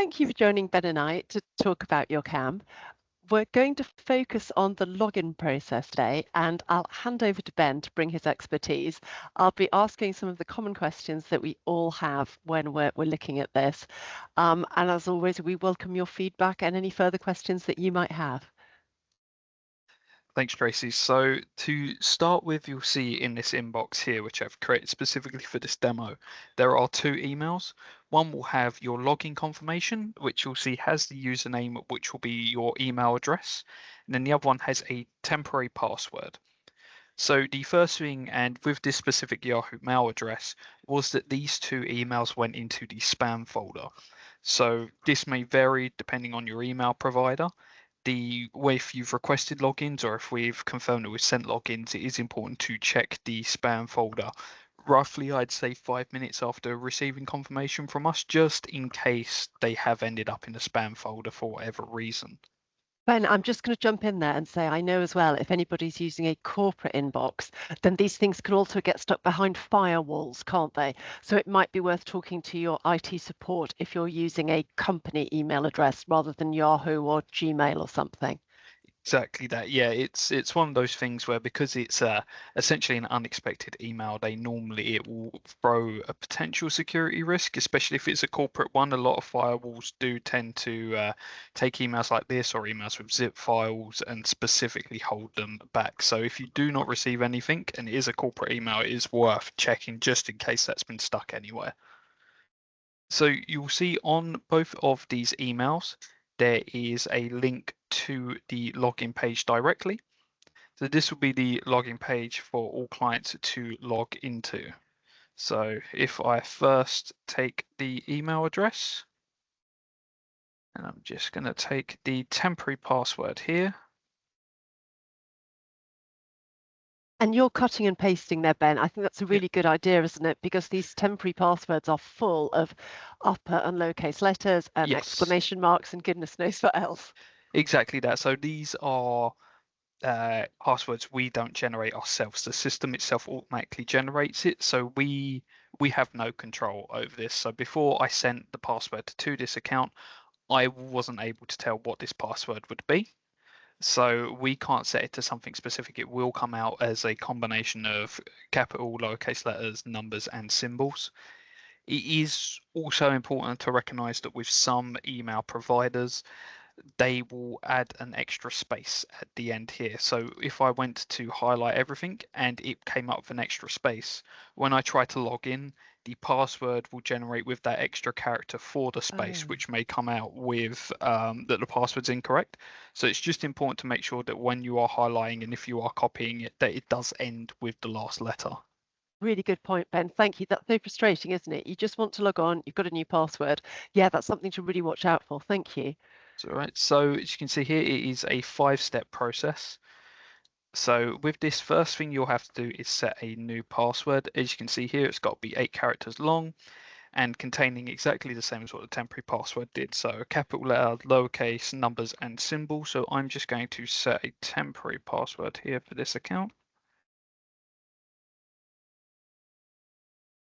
thank you for joining Ben and I to talk about YourCAM. We're going to focus on the login process today, and I'll hand over to Ben to bring his expertise. I'll be asking some of the common questions that we all have when we're looking at this. And as always, we welcome your feedback and any further questions that you might have. Thanks, Tracy. So to start with, you'll see in this inbox here, which I've created specifically for this demo, there are two emails. One will have your login confirmation, which you'll see has the username, which will be your email address. And then the other one has a temporary password. So the first thing, and with this specific Yahoo Mail address, was that these two emails went into the spam folder. So this may vary depending on your email provider. If you've requested logins or if we've confirmed that we've sent logins, it is important to check the spam folder roughly, I'd say 5 minutes after receiving confirmation from us, just in case they have ended up in the spam folder for whatever reason. Ben, I'm just going to jump in there and say I know as well if anybody's using a corporate inbox, then these things can also get stuck behind firewalls, can't they? So it might be worth talking to your IT support if you're using a company email address rather than Yahoo or Gmail or something. Exactly that. Yeah, it's one of those things where because it's essentially an unexpected email, it will throw a potential security risk, especially if it's a corporate one. A lot of firewalls do tend to take emails like this or emails with zip files and specifically hold them back. So if you do not receive anything and it is a corporate email, it is worth checking just in case that's been stuck anywhere. So you'll see on both of these emails, there is a link to the login page directly. So this will be the login page for all clients to log into. So if I first take the email address, and I'm just going to take the temporary password here. And you're cutting and pasting there, Ben. I think that's a Yep. really good idea, isn't it? Because these temporary passwords are full of upper and lowercase letters and Yes, exclamation marks and goodness knows what else. exactly that. So these are passwords we don't generate ourselves. The system itself automatically generates it, so we have no control over this. So before I sent the password to this account, I wasn't able to tell what this password would be. So we can't set it to something specific. It will come out as a combination of capital, lowercase letters, numbers, and symbols. It is also important to recognize that with some email providers, they will add an extra space at the end here. So if I went to highlight everything and it came up with an extra space, when I try to log in, the password will generate with that extra character for the space, which may come out with that the password's incorrect. So it's just important to make sure that when you are highlighting and if you are copying it, that it does end with the last letter. Really good point, Ben. Thank you. That's so frustrating, isn't it? You just want to log on, you've got a new password. Yeah, that's something to really watch out for. Thank you. So as you can see here, it is a 5-step process. So with this, first thing you'll have to do is set a new password. As you can see here, it's got to be 8 characters long and containing exactly the same as what the temporary password did. So a capital letter, lowercase, numbers, and symbols. So I'm just going to set a temporary password here for this account.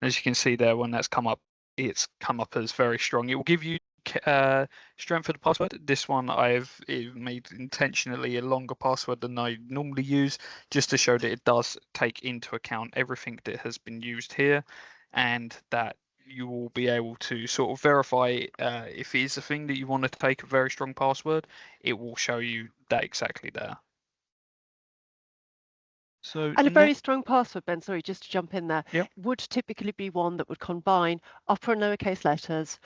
As you can see there, when that's come up, it's come up as very strong. It will give you strength for the password. This one I've made intentionally a longer password than I normally use, just to show that it does take into account everything that has been used here, and that you will be able to sort of verify if it is a thing that you want to take a very strong password. It will show you that exactly there. So And a very next, strong password, Ben, sorry, just to jump in there, yep. would typically be one that would combine upper and lowercase letters,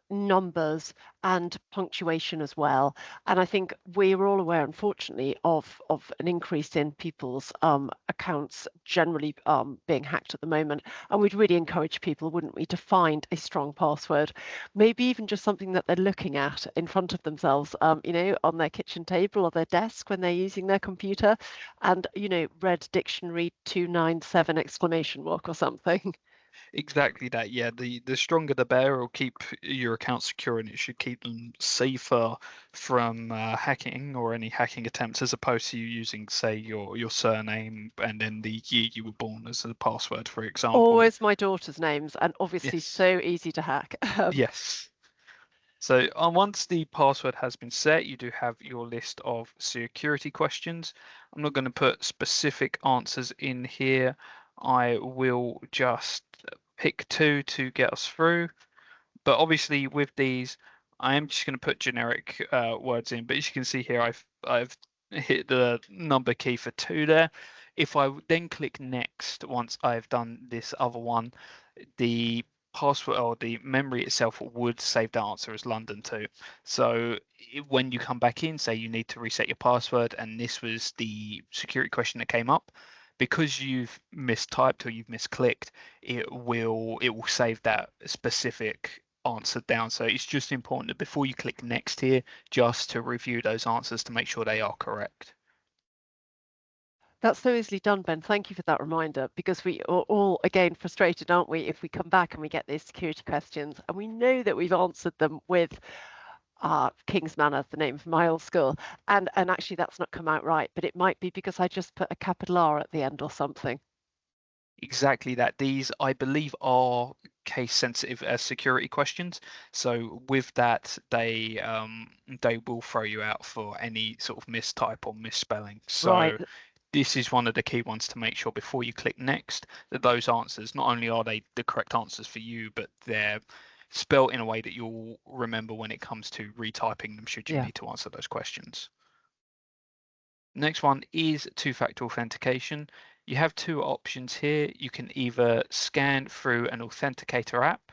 numbers, and punctuation as well. And I think we're all aware, unfortunately, of an increase in people's accounts generally being hacked at the moment. And we'd really encourage people, wouldn't we, to find a strong password, maybe even just something that they're looking at in front of themselves, on their kitchen table or their desk when they're using their computer. And, read dictionary 297 exclamation mark or something. Exactly that. Yeah, the stronger the better. It'll keep your account secure and it should keep them safer from hacking or any hacking attempts, as opposed to you using, say, your surname and then the year you were born as a password, for example. Always my daughter's names, and obviously Yes. so easy to hack. Yes. So once the password has been set, you do have your list of security questions. I'm not going to put specific answers in here. I will just pick two to get us through. But obviously with these, I am just going to put generic words in. But as you can see here, I've hit the number key for 2 there. If I then click next, once I've done this other one, the password or the memory itself would save the answer as London 2. So when you come back in, say you need to reset your password, and this was the security question that came up, because you've mistyped or you've misclicked, it will save that specific answer down. So it's just important that before you click next here, just to review those answers to make sure they are correct. That's so easily done, Ben. Thank you for that reminder, because we are all, again, frustrated, aren't we, if we come back and we get these security questions and we know that we've answered them with King's Manor, the name of my old school, and actually that's not come out right, but it might be because I just put a capital R at the end or something. Exactly that. These, I believe, are case sensitive as security questions. So with that, they will throw you out for any sort of mistype or misspelling. Right. So this is one of the key ones to make sure before you click next that those answers, not only are they the correct answers for you, but they're spelt in a way that you'll remember when it comes to retyping them should you Yeah. need to answer those questions. Next one is two-factor authentication. You have two options here. You can either scan through an authenticator app.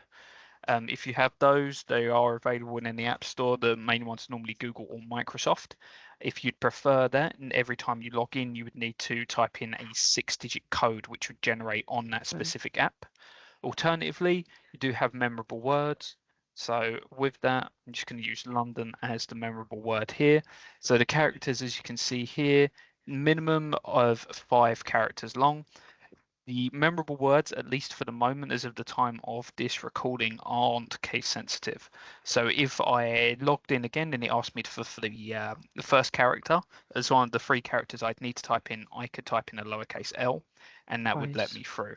If you have those, they are available in the App Store. The main ones are normally Google or Microsoft. If you'd prefer that, and every time you log in, you would need to type in a 6-digit code which would generate on that Right. specific app. Alternatively, you do have memorable words. So with that, I'm just going to use London as the memorable word here. So the characters, as you can see here, minimum of 5 characters long. The memorable words, at least for the moment, as of the time of this recording, aren't case sensitive. So if I logged in again and it asked me for the first character as one of the 3 characters I'd need to type in, I could type in a lowercase l, and that would let Right. me through.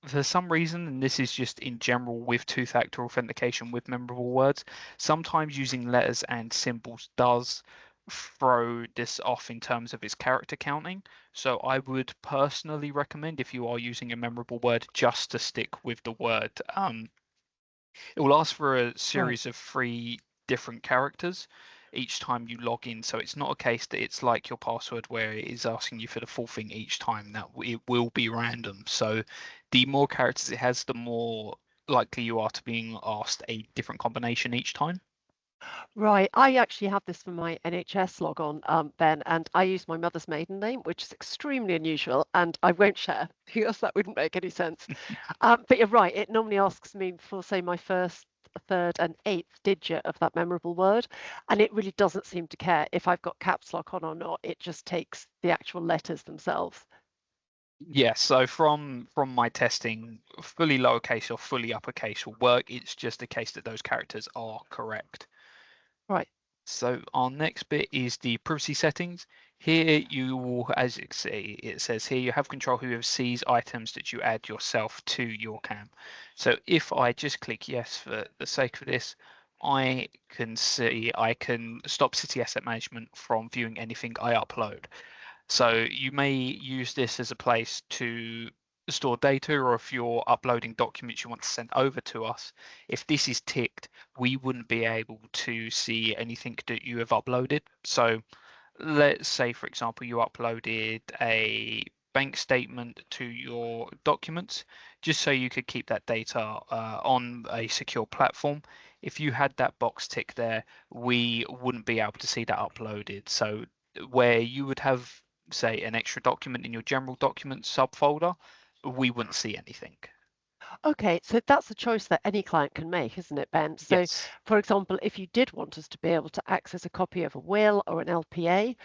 For some reason, and this is just in general with two-factor authentication with memorable words, sometimes using letters and symbols does throw this off in terms of its character counting. So I would personally recommend, if you are using a memorable word, just to stick with the word. It will ask for a Right. series of 3 different characters each time you log in. So it's not a case that it's like your password where it is asking you for the full thing each time. That it will be random. So the more characters it has, the more likely you are to being asked a different combination each time. Right. I actually have this for my NHS logon, Ben, and I use my mother's maiden name, which is extremely unusual, and I won't share because that wouldn't make any sense. But you're right. It normally asks me for, say, my first, third, and eighth digit of that memorable word, and it really doesn't seem to care if I've got caps lock on or not. It just takes the actual letters themselves. Yes, so from my testing, fully lowercase or fully uppercase will work. It's just a case that those characters are correct. Right. So our next bit is the privacy settings. Here you will, as it says here, you have control whoever sees items that you add yourself to YourCAM. So if I just click yes for the sake of this, I can stop City Asset Management from viewing anything I upload. So you may use this as a place to store data, or if you're uploading documents you want to send over to us, if this is ticked, we wouldn't be able to see anything that you have uploaded. So let's say, for example, you uploaded a bank statement to your documents, just so you could keep that data on a secure platform. If you had that box tick there, we wouldn't be able to see that uploaded. So where you would have, say, an extra document in your general documents subfolder, we wouldn't see anything. Okay, so that's a choice that any client can make, isn't it, Ben? So, Yes. for example, if you did want us to be able to access a copy of a will or an LPA,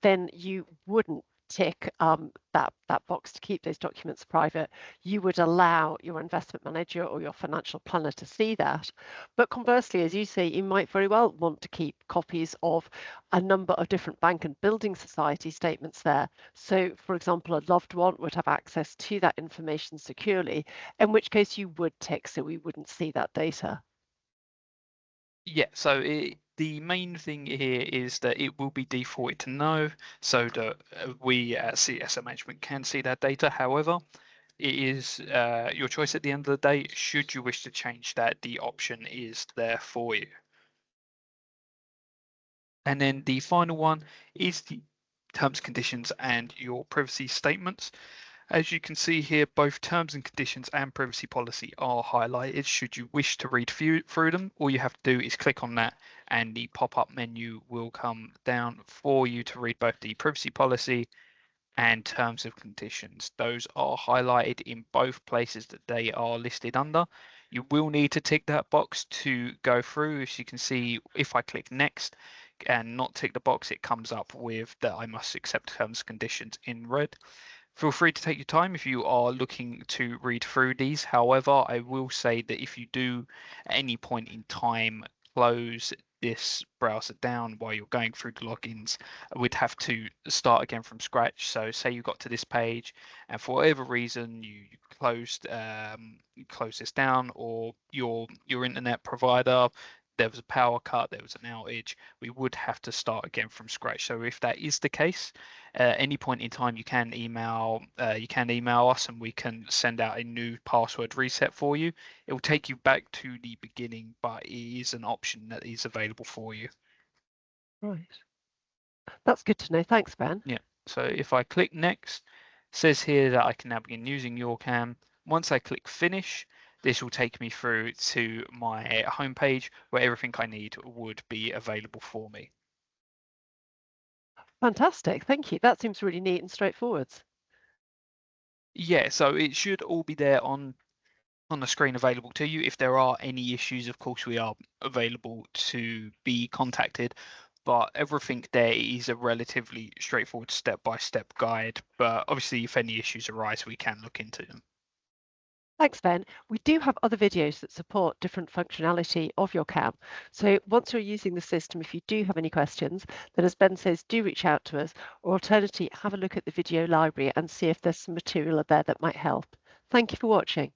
then you wouldn't tick that box to keep those documents private. You would allow your investment manager or your financial planner to see that. But conversely, as you say, you might very well want to keep copies of a number of different bank and building society statements there. So, for example, a loved one would have access to that information securely, in which case you would tick so we wouldn't see that data. Yeah, so the main thing here is that it will be defaulted to no, so that we at CSM Management can see that data. However, it is your choice at the end of the day. Should you wish to change that, the option is there for you. And then the final one is the terms, conditions, and your privacy statements. As you can see here, both terms and conditions and privacy policy are highlighted. Should you wish to read through them, all you have to do is click on that and the pop-up menu will come down for you to read both the privacy policy and terms of conditions. Those are highlighted in both places that they are listed under. You will need to tick that box to go through. As you can see, if I click next and not tick the box, it comes up with that I must accept terms and conditions in red. Feel free to take your time if you are looking to read through these. However, I will say that if you do at any point in time close this browser down while you're going through the logins, we'd have to start again from scratch. So say you got to this page and for whatever reason you closed this down, or your internet provider, there was a power cut, there was an outage, we would have to start again from scratch. So if that is the case, any point in time you can email us and we can send out a new password reset for you. It will take you back to the beginning, but it is an option that is available for you. Right. That's good to know. Thanks, Ben. Yeah, so if I click next, it says here that I can now begin using YourCAM. Once I click finish, this will take me through to my homepage where everything I need would be available for me. Fantastic. Thank you. That seems really neat and straightforward. Yeah, so it should all be there on the screen available to you. If there are any issues, of course, we are available to be contacted, but everything there is a relatively straightforward step-by-step guide. But obviously, if any issues arise, we can look into them. Thanks, Ben. We do have other videos that support different functionality of your CAM. So once you're using the system, if you do have any questions, then as Ben says, do reach out to us, or alternatively, have a look at the video library and see if there's some material there that might help. Thank you for watching.